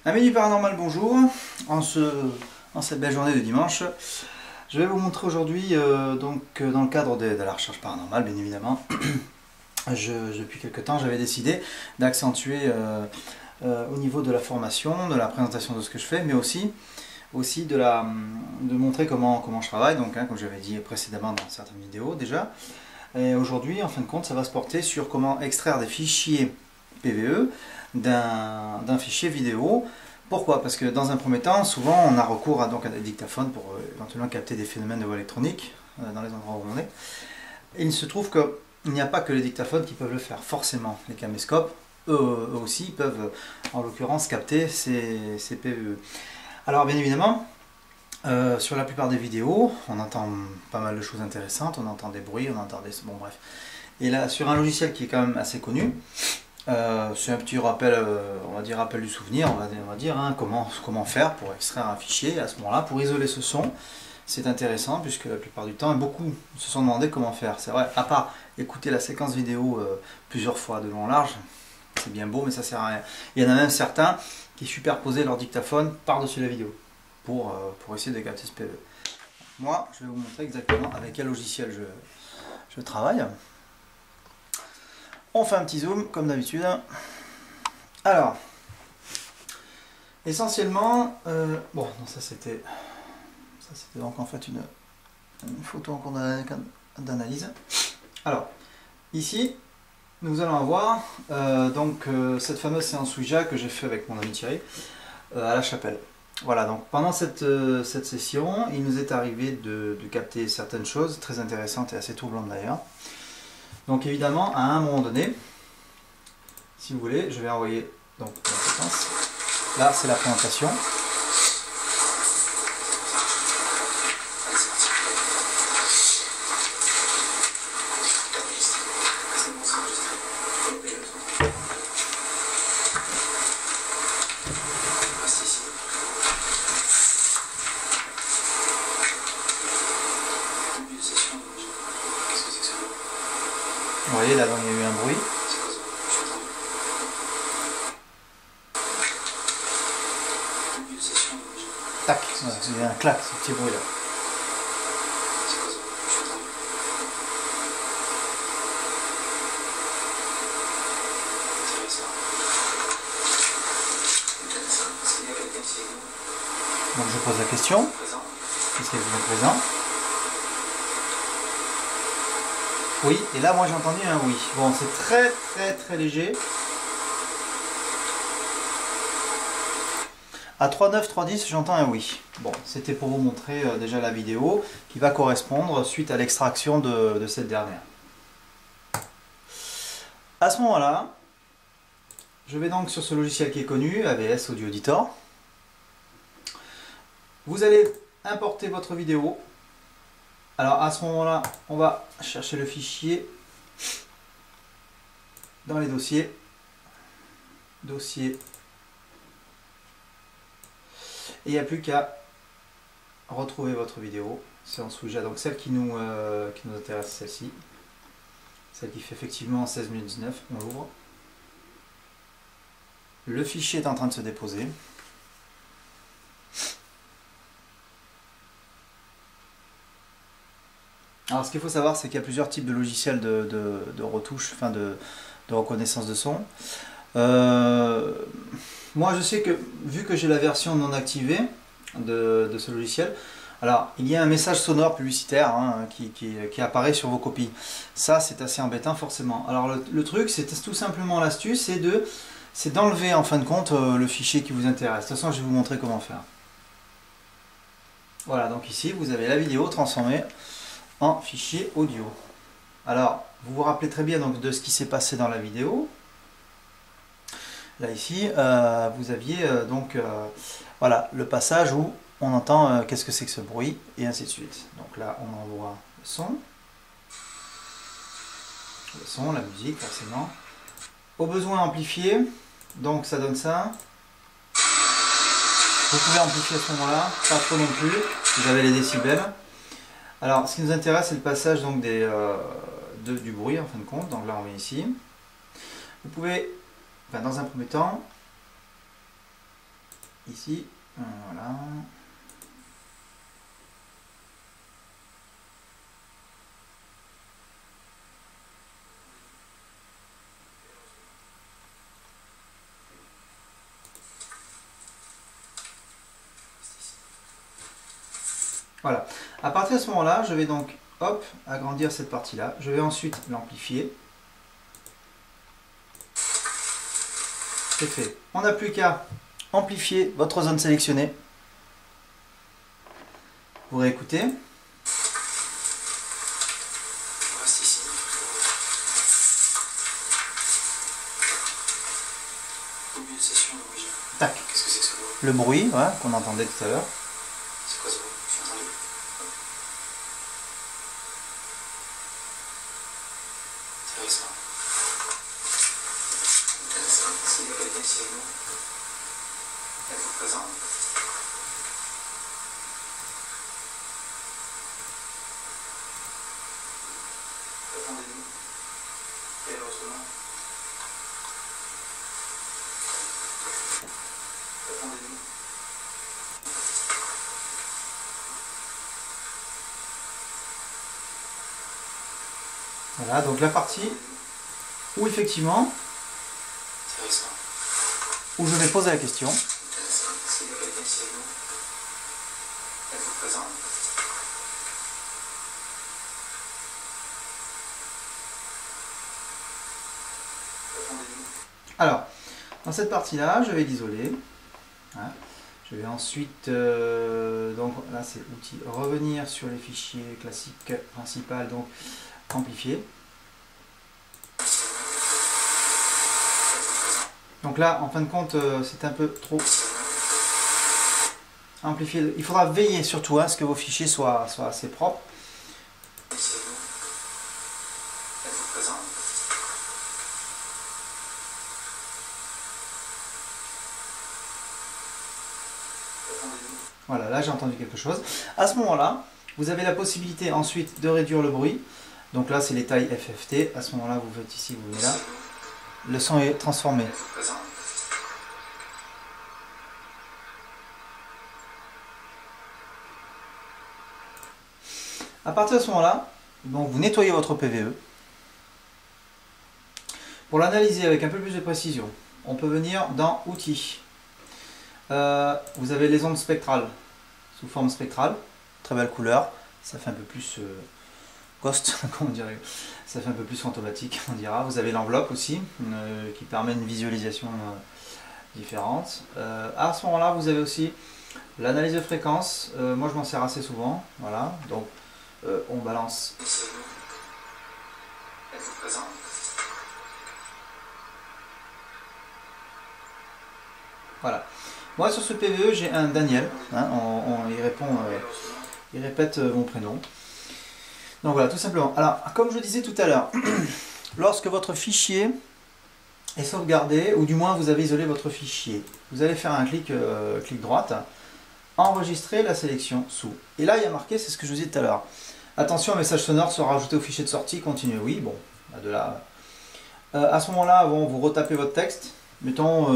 Amis du paranormal, bonjour. En cette belle journée de dimanche, je vais vous montrer aujourd'hui, dans le cadre de la recherche paranormale, bien évidemment, depuis quelque temps, j'avais décidé d'accentuer au niveau de la formation, de la présentation de ce que je fais, mais aussi de montrer comment je travaille, donc, comme j'avais dit précédemment dans certaines vidéos déjà. Et aujourd'hui, en fin de compte, ça va se porter sur comment extraire des fichiers PVE d'un fichier vidéo. Pourquoi? Parce que dans un premier temps, souvent on a recours à des dictaphones pour éventuellement capter des phénomènes de voix électronique dans les endroits où on est. Et il se trouve qu'il n'y a pas que les dictaphones qui peuvent le faire, forcément. Les caméscopes, eux aussi, peuvent en l'occurrence capter ces PVE. Alors bien évidemment, sur la plupart des vidéos, on entend pas mal de choses intéressantes, on entend des bruits, on entend des... Bon bref. Et là, sur un logiciel qui est quand même assez connu, c'est un petit rappel, on va dire rappel du souvenir, on va dire comment faire pour extraire un fichier à ce moment-là, pour isoler ce son. C'est intéressant puisque la plupart du temps, beaucoup se sont demandé comment faire. C'est vrai, à part écouter la séquence vidéo plusieurs fois de long en large, c'est bien beau mais ça sert à rien. Il y en a même certains qui superposaient leur dictaphone par-dessus la vidéo pour essayer de capter ce PV. Moi, je vais vous montrer exactement avec quel logiciel je travaille. On fait un petit zoom, comme d'habitude. Alors, essentiellement, bon, non, ça c'était donc en fait une photo en cours d'analyse. Alors, ici, nous allons avoir cette fameuse séance Ouija que j'ai fait avec mon ami Thierry à la chapelle. Voilà, donc pendant cette session, il nous est arrivé de capter certaines choses très intéressantes et assez troublantes d'ailleurs. Donc évidemment, à un moment donné, si vous voulez, je vais envoyer donc la séquence. Là, c'est la présentation. Vous voyez, là, il y a eu un bruit. Tac, voilà, il y a un clac, ce petit bruit là. Donc je pose la question. Est-ce qu'il y a quelqu'un présent? Oui, et là moi j'ai entendu un oui. Bon, c'est très léger. À 3.9, 3.10, j'entends un oui. Bon, c'était pour vous montrer déjà la vidéo qui va correspondre suite à l'extraction de cette dernière. À ce moment-là, je vais donc sur ce logiciel qui est connu, AVS Audio Editor. Vous allez importer votre vidéo. Alors à ce moment-là, on va chercher le fichier dans les dossiers. Dossier. Et il n'y a plus qu'à retrouver votre vidéo. C'est en Ouija, donc celle qui nous intéresse, celle-ci. Celle qui fait effectivement 16 minutes 19, on l'ouvre. Le fichier est en train de se déposer. Alors ce qu'il faut savoir, c'est qu'il y a plusieurs types de logiciels de retouche, enfin de reconnaissance de son. Moi je sais que, vu que j'ai la version non activée de ce logiciel, alors il y a un message sonore publicitaire qui apparaît sur vos copies. Ça c'est assez embêtant forcément. Alors le truc, c'est tout simplement l'astuce, c'est d'enlever en fin de compte le fichier qui vous intéresse. De toute façon je vais vous montrer comment faire. Voilà, donc ici vous avez la vidéo transformée en fichier audio. Alors vous vous rappelez très bien donc de ce qui s'est passé dans la vidéo. Là ici, vous aviez voilà, le passage où on entend qu'est-ce que c'est que ce bruit, et ainsi de suite. Donc là, on envoie le son, la musique forcément. Au besoin amplifié, donc ça donne ça. Vous pouvez amplifier à ce moment-là, pas trop non plus, vous avez les décibels. Alors, ce qui nous intéresse, c'est le passage donc du bruit en fin de compte. Donc là, on met ici. Vous pouvez, dans un premier temps, ici, voilà. Voilà. À partir de ce moment-là, je vais donc, hop, agrandir cette partie-là. Je vais ensuite l'amplifier. C'est fait. On n'a plus qu'à amplifier votre zone sélectionnée. Vous réécoutez. Tac. Qu'est-ce que c'est que ce bruit? Le bruit, ouais, qu'on entendait tout à l'heure. C'est quoi ce bruit? Je suis entendu. Intéressant. Intéressant. C'est de quelqu'un ici avec nous. Êtes-vous présent? Répondez-nous. Quel est votre nom? Répondez-nous. Voilà, donc la partie où effectivement, où je vais poser la question. Alors, dans cette partie-là, je vais l'isoler. Hein. Je vais ensuite, donc là c'est outil, revenir sur les fichiers classiques principal, donc amplifier. Donc là, en fin de compte, c'est un peu trop amplifié. Il faudra veiller surtout à ce que vos fichiers soient assez propres. Voilà, là j'ai entendu quelque chose. À ce moment-là, vous avez la possibilité ensuite de réduire le bruit. Donc là, c'est les tailles FFT. À ce moment-là, vous faites ici, vous venez là. Le son est transformé. À partir de ce moment-là, donc vous nettoyez votre PVE. Pour l'analyser avec un peu plus de précision, on peut venir dans Outils. Vous avez les ondes spectrales sous forme spectrale, très belle couleur, ça fait un peu plus ghost, comment on dirait, ça fait un peu plus fantomatique, on dira. Vous avez l'enveloppe aussi, qui permet une visualisation différente. À ce moment-là, vous avez aussi l'analyse de fréquence. Moi, je m'en sers assez souvent, voilà. Donc, on balance. Voilà. Moi sur ce PVE j'ai un Daniel, hein, il répond, il répète mon prénom. Donc voilà, tout simplement. Alors, comme je disais tout à l'heure, lorsque votre fichier est sauvegardé, ou du moins vous avez isolé votre fichier, vous allez faire un clic droite, enregistrer la sélection sous. Et là il y a marqué, c'est ce que je vous disais tout à l'heure. Attention, un message sonore sera ajouté au fichier de sortie, continuez, oui, bon, de là. À ce moment-là, bon, vous retapez votre texte, mettons,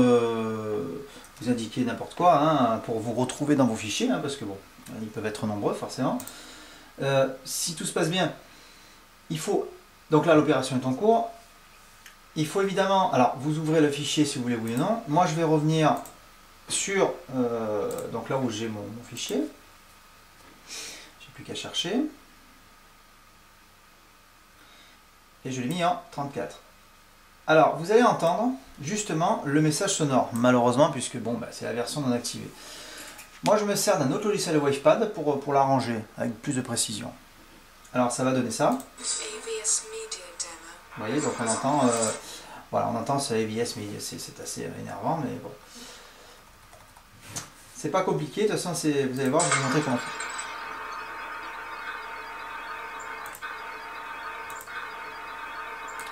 vous indiquez n'importe quoi, hein, pour vous retrouver dans vos fichiers, hein, parce que bon, ils peuvent être nombreux forcément. Si tout se passe bien, il faut, donc là l'opération est en cours, il faut évidemment, alors vous ouvrez le fichier si vous voulez, oui ou non. Moi je vais revenir sur, donc là où j'ai mon fichier, j'ai plus qu'à chercher, et je l'ai mis en 34. Alors, vous allez entendre justement le message sonore, malheureusement, puisque bon, bah, c'est la version non activée. Moi, je me sers d'un autre logiciel Wavepad pour l'arranger avec plus de précision. Alors, ça va donner ça. Vous voyez, donc on entend, voilà, on entend ce AVS, mais c'est assez énervant, mais bon. C'est pas compliqué, de toute façon, vous allez voir, je vais vous montrer comment faire.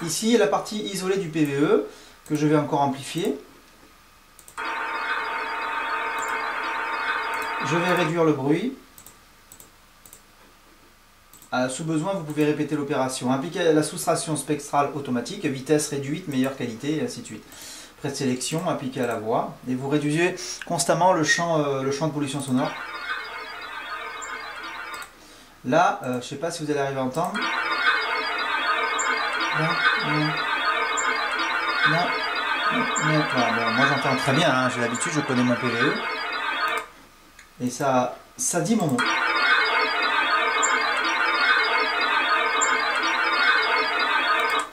Ici, la partie isolée du PVE, que je vais encore amplifier. Je vais réduire le bruit. Sous besoin, vous pouvez répéter l'opération. Appliquer la soustraction spectrale automatique, vitesse réduite, meilleure qualité, et ainsi de suite. présélection appliquée à la voix, et vous réduisez constamment le champ de pollution sonore. Là, je ne sais pas si vous allez arriver à entendre. Voilà, bon, moi j'entends très bien, hein, j'ai l'habitude, je connais mon PVE. Et ça dit mon nom.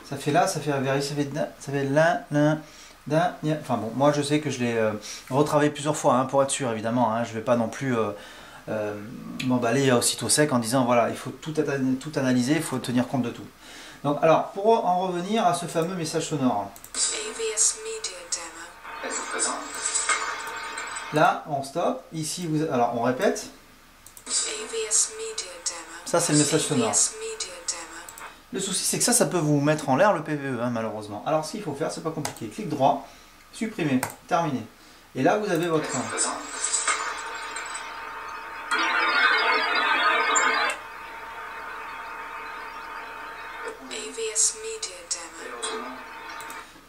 Ça fait là, ça fait vérifier, ça fait là, enfin bon, moi je sais que je l'ai retravaillé plusieurs fois, hein, pour être sûr évidemment, hein, je ne vais pas non plus m'emballer aussitôt sec en disant voilà, il faut tout analyser, il faut tenir compte de tout. Donc alors, pour en revenir à ce fameux message sonore. Là, on stop, ici, alors on répète. Ça c'est le message sonore. Le souci c'est que ça peut vous mettre en l'air le PVE, hein, malheureusement. Alors ce qu'il faut faire, c'est pas compliqué. Clic droit, supprimer, terminé. Et là vous avez votre...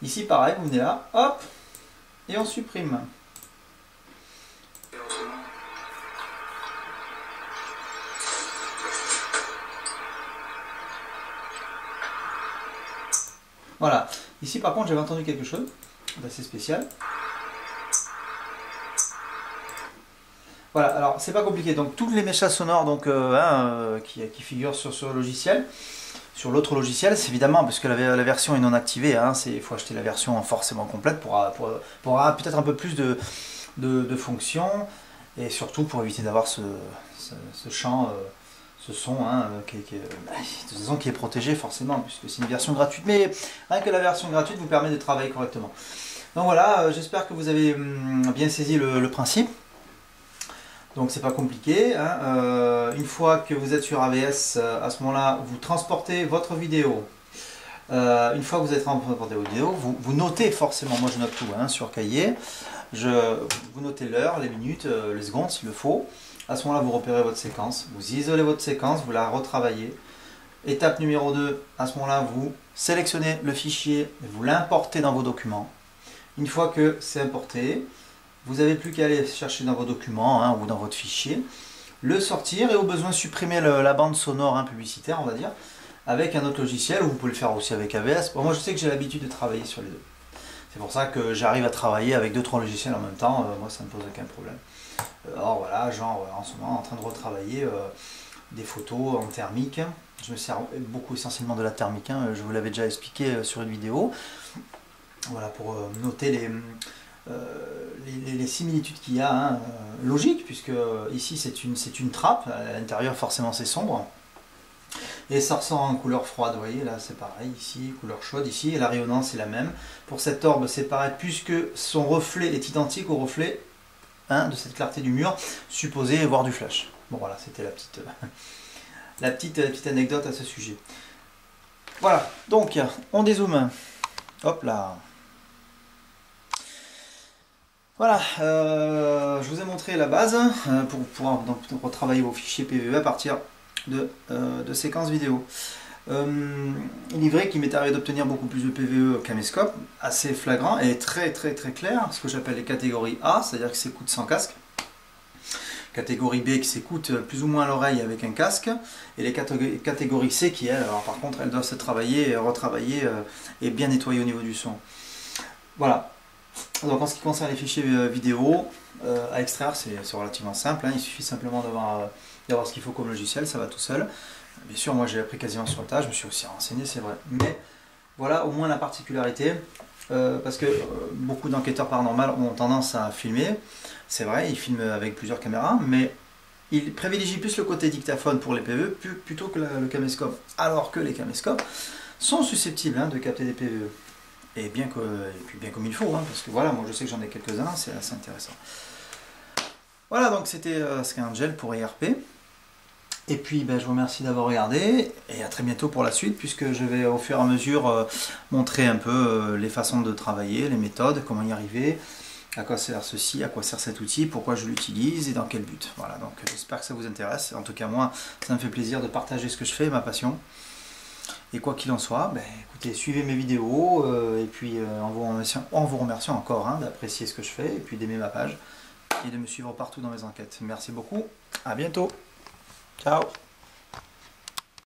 Ici pareil, vous venez là, hop, et on supprime. Voilà, ici par contre j'avais entendu quelque chose d'assez spécial. Voilà, alors c'est pas compliqué, donc tous les messages sonores donc, qui figurent sur ce logiciel, sur l'autre logiciel, c'est évidemment parce que la version est non activée, hein, il faut acheter la version forcément complète pour avoir peut-être un peu plus de fonctions, et surtout pour éviter d'avoir ce champ... ce son, hein, de toute façon qui est protégé forcément, puisque c'est une version gratuite, mais rien que la version gratuite vous permet de travailler correctement. Donc voilà, j'espère que vous avez bien saisi le principe. Donc c'est pas compliqué, hein. Une fois que vous êtes sur AVS, à ce moment-là, vous transportez votre vidéo. Une fois que vous êtes transporté vos vidéos, vous notez forcément, moi je note tout, hein, sur cahier, vous notez l'heure, les minutes, les secondes s'il le faut. À ce moment-là, vous repérez votre séquence, vous isolez votre séquence, vous la retravaillez. Étape numéro 2, à ce moment-là, vous sélectionnez le fichier, vous l'importez dans vos documents. Une fois que c'est importé, vous n'avez plus qu'à aller chercher dans vos documents, hein, ou dans votre fichier, le sortir et au besoin supprimer la bande sonore, hein, publicitaire, on va dire, avec un autre logiciel, ou vous pouvez le faire aussi avec AVS. Bon, moi je sais que j'ai l'habitude de travailler sur les deux. C'est pour ça que j'arrive à travailler avec 2-3 logiciels en même temps, moi ça ne me pose aucun problème. Alors voilà, genre en ce moment en train de retravailler des photos en thermique. Je me sers beaucoup essentiellement de la thermique, hein, je vous l'avais déjà expliqué sur une vidéo. Voilà, pour noter les similitudes qu'il y a, hein, logique, puisque ici c'est une trappe, à l'intérieur forcément c'est sombre. Et ça ressort en couleur froide, vous voyez, là c'est pareil, ici, couleur chaude, ici, et la rayonnance est la même. Pour cette orbe, c'est pareil, puisque son reflet est identique au reflet, hein, de cette clarté du mur, supposé voir du flash. Bon voilà, c'était la petite anecdote à ce sujet. Voilà, donc on dézoome. Hop là. Voilà, je vous ai montré la base pour pouvoir donc retravailler vos fichiers PVE à partir de séquences vidéo. Livret qui m'est arrivé d'obtenir beaucoup plus de PVE Caméscope, assez flagrant et très clair, ce que j'appelle les catégories A, c'est-à-dire que s'écoute sans casque. Catégorie B qui s'écoute plus ou moins à l'oreille avec un casque, et les catégories C qui, elles, alors par contre, elles doivent se travailler, retravailler et bien nettoyer au niveau du son. Voilà. Donc en ce qui concerne les fichiers vidéo, à extraire, c'est relativement simple, hein. Il suffit simplement d'avoir ce qu'il faut comme logiciel, ça va tout seul. Bien sûr, moi j'ai appris quasiment sur le tas, je me suis aussi renseigné, c'est vrai. Mais voilà au moins la particularité, parce que beaucoup d'enquêteurs paranormaux ont tendance à filmer. C'est vrai, ils filment avec plusieurs caméras, mais ils privilégient plus le côté dictaphone pour les PVE plutôt que le caméscope. Alors que les caméscopes sont susceptibles, hein, de capter des PVE. Et bien comme il faut, hein, parce que voilà, moi je sais que j'en ai quelques-uns, c'est assez intéressant. Voilà, donc c'était SkyAngel pour IRP. Et puis ben, je vous remercie d'avoir regardé, et à très bientôt pour la suite, puisque je vais au fur et à mesure montrer un peu les façons de travailler, les méthodes, comment y arriver, à quoi sert ceci, à quoi sert cet outil, pourquoi je l'utilise et dans quel but. Voilà, donc j'espère que ça vous intéresse. En tout cas moi, ça me fait plaisir de partager ce que je fais, ma passion. Et quoi qu'il en soit, ben, écoutez, suivez mes vidéos et puis en vous remerciant encore hein, d'apprécier ce que je fais et puis d'aimer ma page et de me suivre partout dans mes enquêtes. Merci beaucoup, à bientôt, ciao.